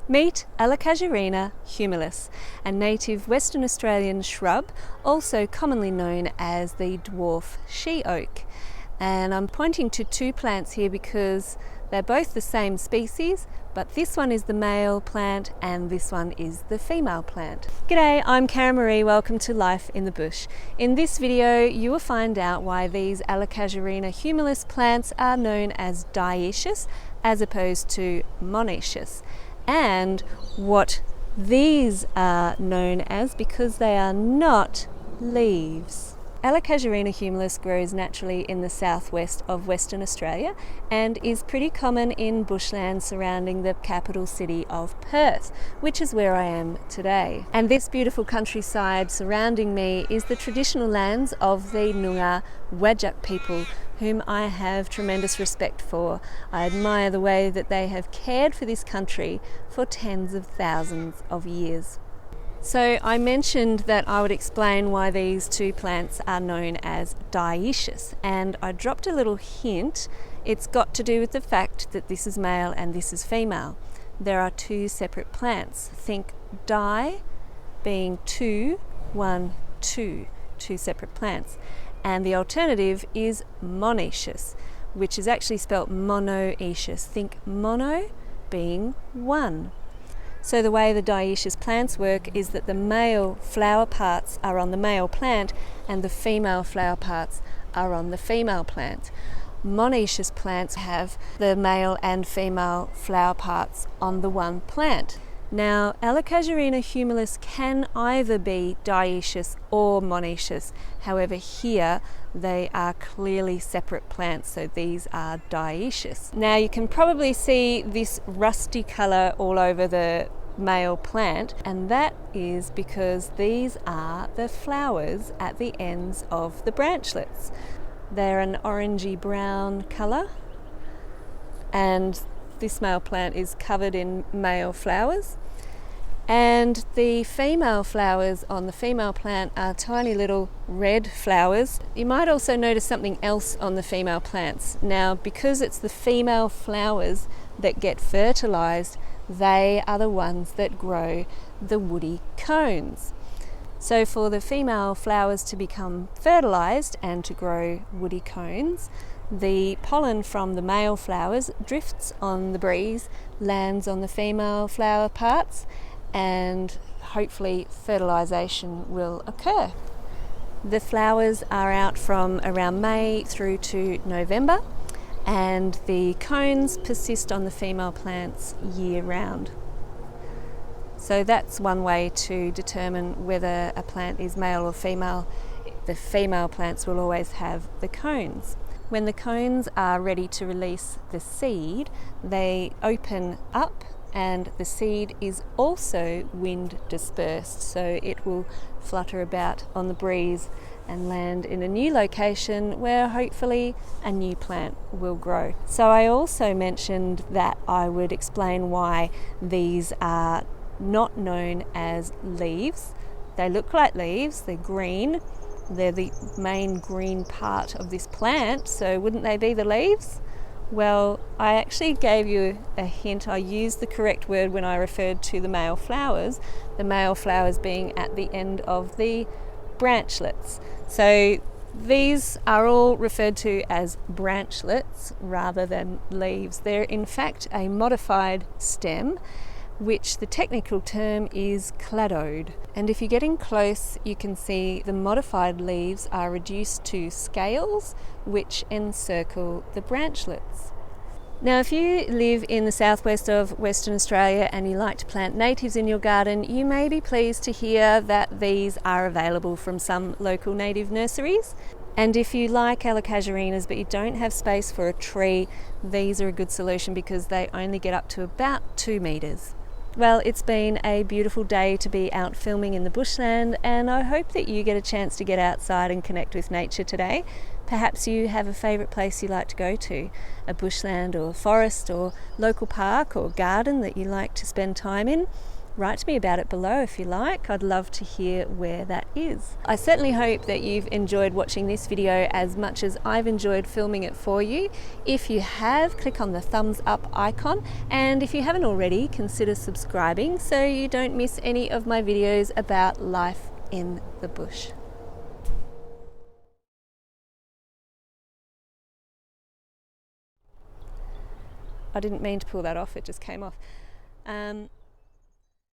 Meet Allocasuarina humilis, a native Western Australian shrub, also commonly known as the dwarf sheoak. And I'm pointing to two plants here because they're both the same species, but this one is the male plant and this one is the female plant. G'day, I'm Karen Marie, welcome to Life in the Bush. In this video you will find out why these Allocasuarina humilis plants are known as dioecious as opposed to monoecious, and what these are known as because they are not leaves. Allocasuarina humilis grows naturally in the southwest of Western Australia and is pretty common in bushland surrounding the capital city of Perth, which is where I am today. And this beautiful countryside surrounding me is the traditional lands of the Noongar Whadjuk people, whom I have tremendous respect for. I admire the way that they have cared for this country for tens of thousands of years. So I mentioned that I would explain why these two plants are known as dioecious, and I dropped a little hint. It's got to do with the fact that this is male and this is female. There are two separate plants. Think di being two, one, two separate plants. And the alternative is monoecious, which is actually spelt monoecious. Think mono being one. So the way the dioecious plants work is that the male flower parts are on the male plant and the female flower parts are on the female plant. Monoecious plants have the male and female flower parts on the one plant. Now, Allocasuarina humilis can either be dioecious or monoecious. However, here they are clearly separate plants, so these are dioecious. Now, you can probably see this rusty colour all over the male plant, and that is because these are the flowers at the ends of the branchlets. They're an orangey brown colour, and this male plant is covered in male flowers. And the female flowers on the female plant are tiny little red flowers. You might also notice something else on the female plants. Now, because it's the female flowers that get fertilized, they are the ones that grow the woody cones. So for the female flowers to become fertilized and to grow woody cones, the pollen from the male flowers drifts on the breeze, lands on the female flower parts, and hopefully fertilization will occur. The flowers are out from around May through to November, and the cones persist on the female plants year round. So that's one way to determine whether a plant is male or female. The female plants will always have the cones. When the cones are ready to release the seed, they open up, and the seed is also wind dispersed, so it will flutter about on the breeze and land in a new location where hopefully a new plant will grow. So I also mentioned that I would explain why these are not known as leaves. They look like leaves, they're green, they're the main green part of this plant, so wouldn't they be the leaves? Well, I actually gave you a hint. I used the correct word when I referred to the male flowers being at the end of the branchlets. So these are all referred to as branchlets rather than leaves. They're in fact a modified stem, which the technical term is cladode. And if you're getting close, you can see the modified leaves are reduced to scales, which encircle the branchlets. Now, if you live in the southwest of Western Australia and you like to plant natives in your garden, you may be pleased to hear that these are available from some local native nurseries. And if you like Allocasuarinas but you don't have space for a tree, these are a good solution because they only get up to about 2 metres. Well, it's been a beautiful day to be out filming in the bushland, and I hope that you get a chance to get outside and connect with nature today. Perhaps you have a favourite place you like to go to, a bushland or forest or local park or garden that you like to spend time in. write to me about it below if you like. I'd love to hear where that is. I certainly hope that you've enjoyed watching this video as much as I've enjoyed filming it for you. If you have, click on the thumbs up icon, and if you haven't already, consider subscribing so you don't miss any of my videos about life in the bush. I didn't mean to pull that off, it just came off.